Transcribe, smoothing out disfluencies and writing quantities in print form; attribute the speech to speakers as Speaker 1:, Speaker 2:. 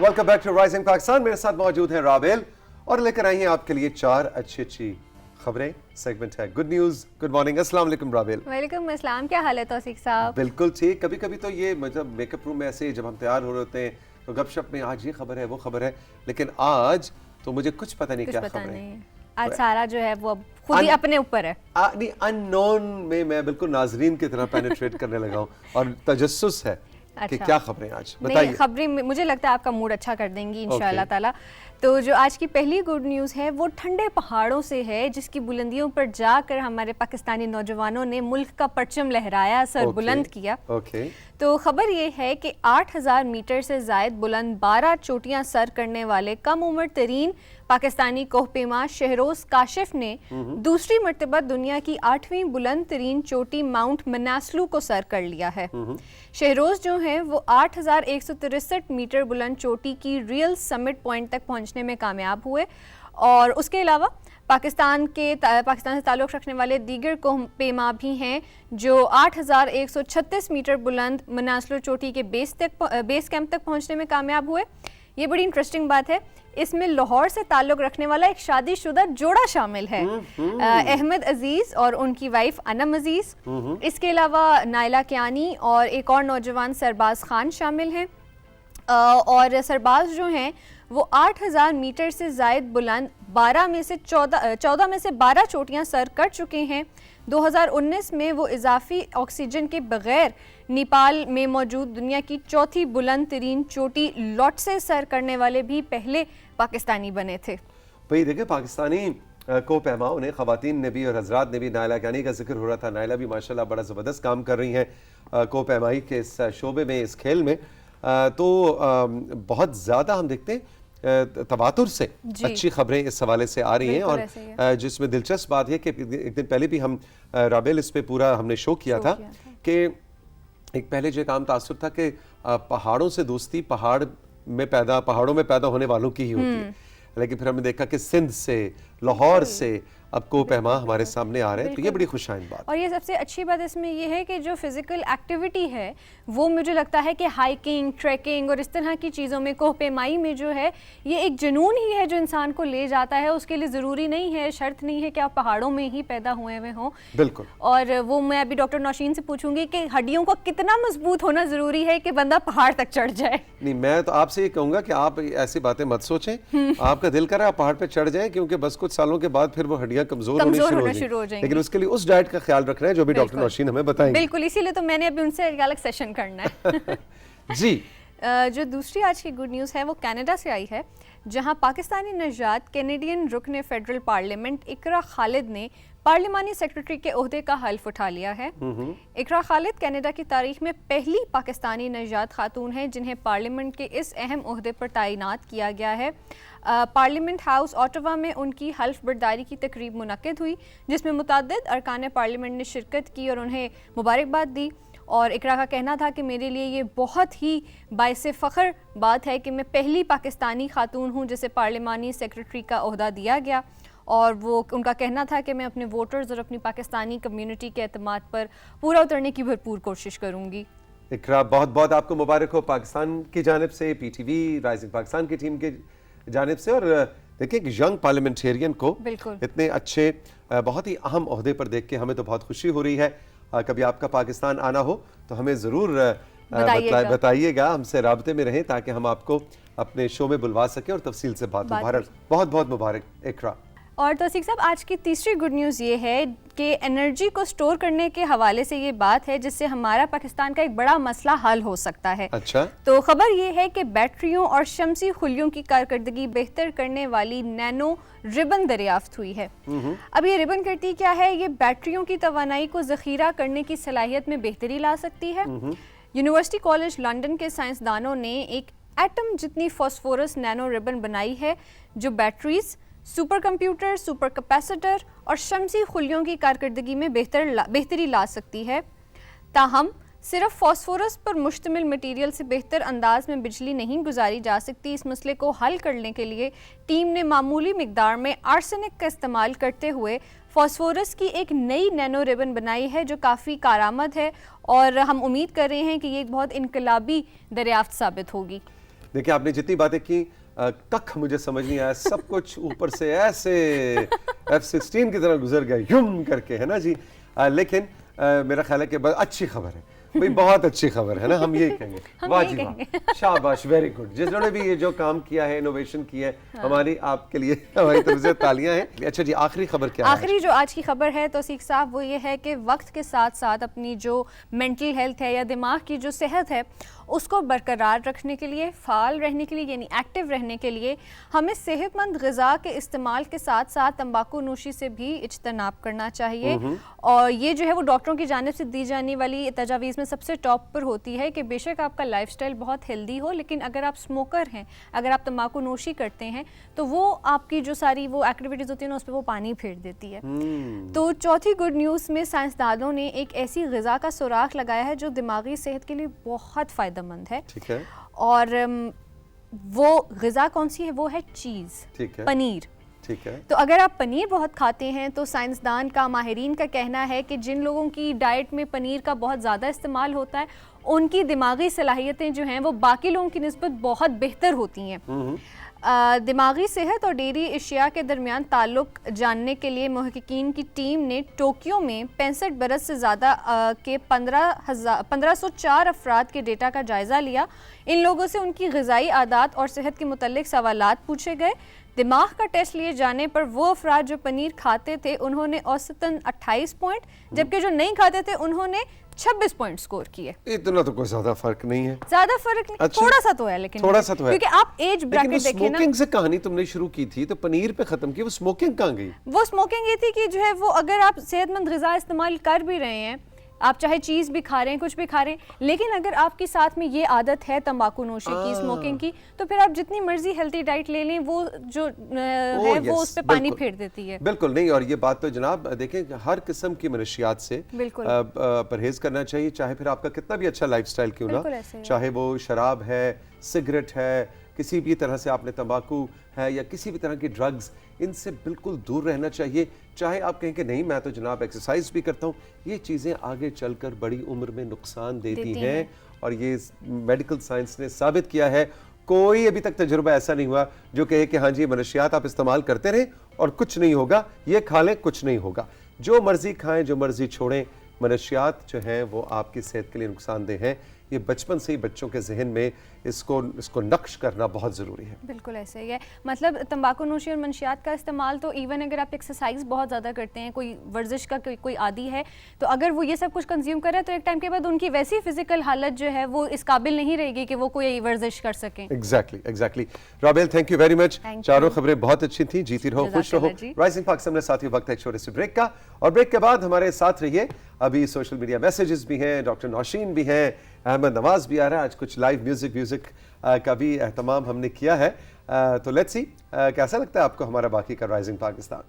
Speaker 1: Welcome back to rising Pakistan. मेरे साथ मौजूद हैं राबेल और लेकर आई हैं आपके लिए 4 अच्छी खबरें। सेगमेंट है गुड न्यूज। Good morning. अस्सलाम वालेकुम राबेल।
Speaker 2: वालेकुम अस्सलाम। क्या हाल है तौसीक साहब?
Speaker 1: बिल्कुल ठीक। कभी कभी तो ये मतलब मेकअप रूम में ऐसे जब हम तैयार हो रहे होते हैं तो गपशप में आज ये खबर है वो खबर है, लेकिन आज तो मुझे कुछ पता नहीं क्या खबर है।
Speaker 2: आज सारा जो है वो खुद ही अपने ऊपर है।
Speaker 1: नहीं, अननोन में मैं बिल्कुल नाजरीन की तरह पेनिट्रेट करने लगा हूँ और तजस्सुस है कि क्या खबरें आज बताइए।
Speaker 2: खबरें मुझे लगता है आपका मूड अच्छा कर देंगी इंशाअल्लाह ताला। तो जो आज की पहली गुड न्यूज़ है वो ठंडे पहाड़ों से है, जिसकी बुलंदियों पर जाकर हमारे पाकिस्तानी नौजवानों ने मुल्क का परचम लहराया, सर बुलंद किया। तो खबर ये है कि 8000 मीटर से ज़ायद बुलंद 12 चोटियां सर करने वाले कम उम्र तरीन पाकिस्तानी कोहपेमा शहरोज काशिफ ने दूसरी मर्तबा दुनिया की 8वीं बुलंद तरीन चोटी माउंट मनासलू को सर कर लिया है। शहरोज जो है वो 8163 मीटर बुलंद चोटी की रियल समिट पॉइंट तक पहुंचने में कामयाब हुए। और उसके अलावा पाकिस्तान से ताल्लुक़ रखने वाले दीगर कोहपेमा भी हैं जो 8136 मीटर बुलंद मनासलू चोटी के बेस कैंप तक पहुंचने में कामयाब हुए। ये बड़ी इंटरेस्टिंग बात है, इसमें लाहौर से ताल्लुक़ रखने वाला एक शादीशुदा जोड़ा शामिल है, अहमद अजीज़ और उनकी वाइफ अनम अजीज़। इसके अलावा नाइला कियानी और एक और नौजवान सरबाज खान शामिल हैं। और सरबाज जो हैं वो 8000 मीटर से ज़ायद बुलंद 14 में से 12 चोटियां सर कर चुके हैं। 2019 में वो इजाफी ऑक्सीजन के बगैर नेपाल में मौजूद दुनिया की चौथी बुलंद तरीन चोटी लॉट से सर करने वाले भी पहले पाकिस्तानी बने थे।
Speaker 1: भाई देखिए, पाकिस्तानी कोहपेमा उन्हें ख़वातीन ने भी और हजरात ने भी, नाइला कियानी का जिक्र हो रहा था, नाइला भी माशाल्लाह बड़ा ज़बरदस्त काम कर रही हैं कोहपेमाई के इस शोबे में, इस खेल में। तो बहुत ज़्यादा हम देखते हैं तवातुर से अच्छी खबरें इस हवाले से आ रही हैं। और जिसमें दिलचस्प बात है कि एक दिन पहले भी हम राबेल इस पे पूरा हमने शो किया था कि एक पहले जो काम तासुर था कि पहाड़ों से दोस्ती पहाड़ों में पैदा होने वालों की ही होती है, लेकिन फिर हमने देखा कि सिंध से, लाहौर से अब कोहपेमा हमारे सामने आ रहे हैं, तो ये बड़ी खुशाइन बात।
Speaker 2: और ये सबसे अच्छी बात इसमें ये है कि जो फिजिकल एक्टिविटी है वो मुझे लगता है कि हाइकिंग, ट्रैकिंग और इस तरह की चीज़ों में कोहपेमाई में जो है ये एक जुनून ही है जो इंसान को ले जाता है। उसके लिए ज़रूरी नहीं है, शर्त नहीं है कि आप पहाड़ों में ही पैदा हुए हुए हों।
Speaker 1: बिल्कुल।
Speaker 2: और वो मैं अभी डॉक्टर नौशीन से पूछूंगी कि हड्डियों को कितना मजबूत होना ज़रूरी है कि बंदा पहाड़ तक चढ़ जाए।
Speaker 1: नहीं, मैं तो आपसे ये कहूँगा कि आप ऐसी बातें मत सोचें। आपका दिल करे आप पहाड़ पर चढ़ जाएं, क्योंकि बस कुछ सालों के बाद फिर वो हड्डियां कमजोर होनी शुरू हो जाएंगी। लेकिन उसके लिए उस डाइट का ख्याल रखना है जो भी डॉक्टर नौशीन हमें बताएंगे।
Speaker 2: बिल्कुल, इसीलिए तो मैंने अभी उनसे एक अलग सेशन करना है।
Speaker 1: जी।
Speaker 2: जो दूसरी आज की गुड न्यूज़ है वो कनाडा से आई है, जहां पाकिस्तानी नजात कैनेडियन रुकन फेडरल पार्लियामेंट इकरा खालिद ने पार्लिमानी सेक्रेटरी के ओहदे का हल्फ उठा लिया है। इकरा खालिद कनाडा की तारीख में पहली पाकिस्तानी नजात खातून है जिन्हें पार्लियामेंट के इस अहम ओहदे पर तैनात किया गया है। पार्लियामेंट हाउस ऑटोवा में उनकी हल्फ बर्दारी की तकरीब मुनक्किद हुई, जिसमें मुतअद्दिद अरकान पार्लियामेंट ने शिरकत की और उन्हें मुबारकबाद दी। और इकरा का कहना था कि मेरे लिए ये बहुत ही बाइसे फ़ख्र बात है कि मैं पहली पाकिस्तानी खातून हूँ जिसे पार्लिमानी सेक्रेटरी का ओहदा दिया गया। और वो उनका कहना था कि मैं अपने वोटर्स और अपनी पाकिस्तानी कम्युनिटी के एतमाद पर पूरा उतरने की भरपूर कोशिश करूँगी।
Speaker 1: इकरा, बहुत बहुत आपको मुबारक हो पाकिस्तान की जानिब से, PTV राइजिंग पाकिस्तान की टीम के जानिब से। और देखिए कि यंग पार्लियामेंटेरियन को इतने अच्छे बहुत ही अहम ओहदे पर देख के हमें तो बहुत खुशी हो रही है। कभी आपका पाकिस्तान आना हो तो हमें ज़रूर बताइएगा, हमसे राब्ते में रहें ताकि हम आपको अपने शो में बुलवा सकें और तफसील से बात हो। बहुत बहुत मुबारक इकरा।
Speaker 2: और तौसीक साहब, आज की तीसरी गुड न्यूज़ ये है कि एनर्जी को स्टोर करने के हवाले से ये बात है जिससे हमारा पाकिस्तान का एक बड़ा मसला हल हो सकता है।
Speaker 1: अच्छा।
Speaker 2: तो खबर ये है कि बैटरियों और शमसी खुलियों की कारकर्दगी बेहतर करने वाली नैनो रिबन दरियाफ्त हुई है। अब ये रिबन करती क्या है? ये बैटरियों की तवानाई को ज़ख़ीरा करने की सलाहियत में बेहतरी ला सकती है। यूनिवर्सिटी कॉलेज लंदन के साइंसदानों ने एक एटम जितनी फॉस्फोरस नैनो रिबन बनाई है जो batteries, super computer, super capacitor और शमसी खुलियों की कारकर्दगी में बेहतरी ला सकती है। ताहम सिर्फ फास्फोरस पर मुश्तमिल मटीरियल से बेहतर अंदाज में बिजली नहीं गुजारी जा सकती। इस मसले को हल करने के लिए टीम ने मामूली मिकदार में आर्सेनिक का इस्तेमाल करते हुए फास्फोरस की एक नई नैनो रिबन बनाई है जो काफ़ी कारआमद है और हम उम्मीद कर रहे हैं कि ये एक बहुत इनकलाबी दरियाफ्त साबित होगी।
Speaker 1: देखिए आपने जितनी बातें की कख मुझे समझ नहीं आया, सब कुछ ऊपर से ऐसे F-16 की तरह गुजर गए यूं करके, है ना जी। लेकिन मेरा ख्याल है कि अच्छी खबर है भाई, बहुत अच्छी खबर है ना, हम यही कहेंगे। वाह जी वाह, शाबाश, वेरी गुड। जिन्होंने भी ये जो काम किया है, इनोवेशन किया है, हमारी आपके लिए हमारी तरफ से तालियां हैं। अच्छा जी, आखिरी खबर क्या है?
Speaker 2: आखिरी जो आज की खबर है तो सीख साहब वो ये है कि वक्त के साथ साथ अपनी जो मेंटल हेल्थ है या दिमाग की जो सेहत है उसको बरकरार रखने के लिए, फाल रहने के लिए यानी एक्टिव रहने के लिए हमें सेहतमंद ग़िज़ा के इस्तेमाल के साथ साथ तंबाकू नोशी से भी इज्तनाब करना चाहिए। और ये जो है वो डॉक्टरों की जानिब से दी जाने वाली तजावीज़ में सबसे टॉप पर होती है कि बेशक आपका लाइफस्टाइल बहुत हेल्दी हो, लेकिन अगर आप स्मोकर हैं, अगर आप तंबाकू नोशी करते हैं तो वो आपकी जो सारी वो एक्टिविटीज़ होती हैं ना उस पर वो पानी फेर देती है। तो चौथी गुड न्यूज़ में साइंसदानों ने एक ऐसी ग़िज़ा का सुराख लगाया है जो दिमागी सेहत के लिए बहुत फ़ायदेमंद है।
Speaker 1: ठीक है।
Speaker 2: और वो ग़िज़ा कौन सी है? वो है चीज़,
Speaker 1: ठीक है,
Speaker 2: पनीर।
Speaker 1: ठीक है।
Speaker 2: तो अगर आप पनीर बहुत खाते हैं तो साइंसदान का, माहिरीन का कहना है कि जिन लोगों की डाइट में पनीर का बहुत ज़्यादा इस्तेमाल होता है उनकी दिमागी सलाहियतें जो हैं वो बाकी लोगों की निस्बत बहुत बेहतर होती हैं। दिमागी सेहत और डेयरी अशिया के दरमियान ताल्लुक जानने के लिए मुहक्किकीन की टीम ने टोक्यो में 65 बरस से ज़्यादा के 1504 अफराद के डेटा का जायज़ा लिया। इन लोगों से उनकी ग़िज़ाई आदात और सेहत के मुतल्लिक सवालात पूछे गए। दिमाग का टेस्ट लिए जाने पर वो अफराद जो पनीर खाते थे उन्होंने औसतन 28 पॉइंट, जबकि जो नहीं खाते थे उन्होंने 26 पॉइंट स्कोर किए।
Speaker 1: इतना तो कोई ज्यादा फर्क नहीं है।
Speaker 2: ज्यादा फर्क नहीं,
Speaker 1: अच्छा,
Speaker 2: थोड़ा सा तो है, लेकिन
Speaker 1: थोड़ा सा तो है,
Speaker 2: क्योंकि आप एज ब्रैकेट देखें ना।
Speaker 1: स्मोकिंग से कहानी तुमने शुरू की थी तो पनीर पे खत्म की, वो स्मोकिंग कहाँ गई?
Speaker 2: वो स्मोकिंग ये थी कि जो है वो अगर आप सेहतमंद ग़िज़ा इस्तेमाल कर भी रहे हैं, आप चाहे चीज़ भी खा रहे हैं, कुछ भी खा रहे हैं, लेकिन अगर आपके साथ में ये आदत है तंबाकू नोशी की, स्मोकिंग की, तो फिर आप जितनी मर्जी हेल्थी डाइट ले लें वो जो है वो उस पे पानी फेर देती है।
Speaker 1: बिल्कुल नहीं, और ये बात तो जनाब देखें हर किस्म की मनशियात से परहेज करना चाहिए, चाहे फिर आपका कितना भी अच्छा लाइफस्टाइल क्यों ना, चाहे वो शराब है, सिगरेट है, किसी भी तरह से आपने तंबाकू है या किसी भी तरह की ड्रग्स, इनसे बिल्कुल दूर रहना चाहिए। चाहे आप कहें कि नहीं मैं तो जनाब एक्सरसाइज भी करता हूँ, ये चीज़ें आगे चलकर बड़ी उम्र में नुकसान देती हैं और ये मेडिकल साइंस ने साबित किया है। कोई अभी तक तजुर्बा ऐसा नहीं हुआ जो कहे कि हाँ जी मनशियात आप इस्तेमाल करते रहें और कुछ नहीं होगा, ये खा लें कुछ नहीं होगा। जो मर्जी खाएं, जो मर्जी छोड़ें, मनशियात जो हैं वो आपकी सेहत के लिए नुकसानदेह हैं। ये बचपन से ही बच्चों के जहन में इसको नक्श करना बहुत ज़रूरी है।
Speaker 2: बिल्कुल ऐसे ही है। मतलब तंबाकू नोशी और मंशियात का इस्तेमाल तो इवन अगर आप एक्सरसाइज बहुत ज़्यादा करते हैं, कोई वर्जिश का कोई आदी है, तो अगर वो ये सब कुछ कंज्यूम करे तो एक टाइम के बाद उनकी वैसी फिजिकल हालत जो है वो इस काबिल नहीं रहेगी कि वो कोई वर्जिश कर सकें।
Speaker 1: Exactly. Rabail, thank you very much. चारों खबरें बहुत अच्छी थी, जीती रहो, खुश रहो। राइजिंग पाकिस्तान में साथ ही वक्त है एक छोटे से ब्रेक का, और ब्रेक के बाद हमारे साथ रहिए। अभी सोशल मीडिया मैसेजेस भी हैं, डॉक्टर नौशीन भी हैं, अहमद नवाज भी आ रहा है, आज कुछ लाइव म्यूजिक का भी एहतमाम हमने किया है। तो लेट्स सी कैसा लगता है आपको हमारा बाकी का राइजिंग पाकिस्तान।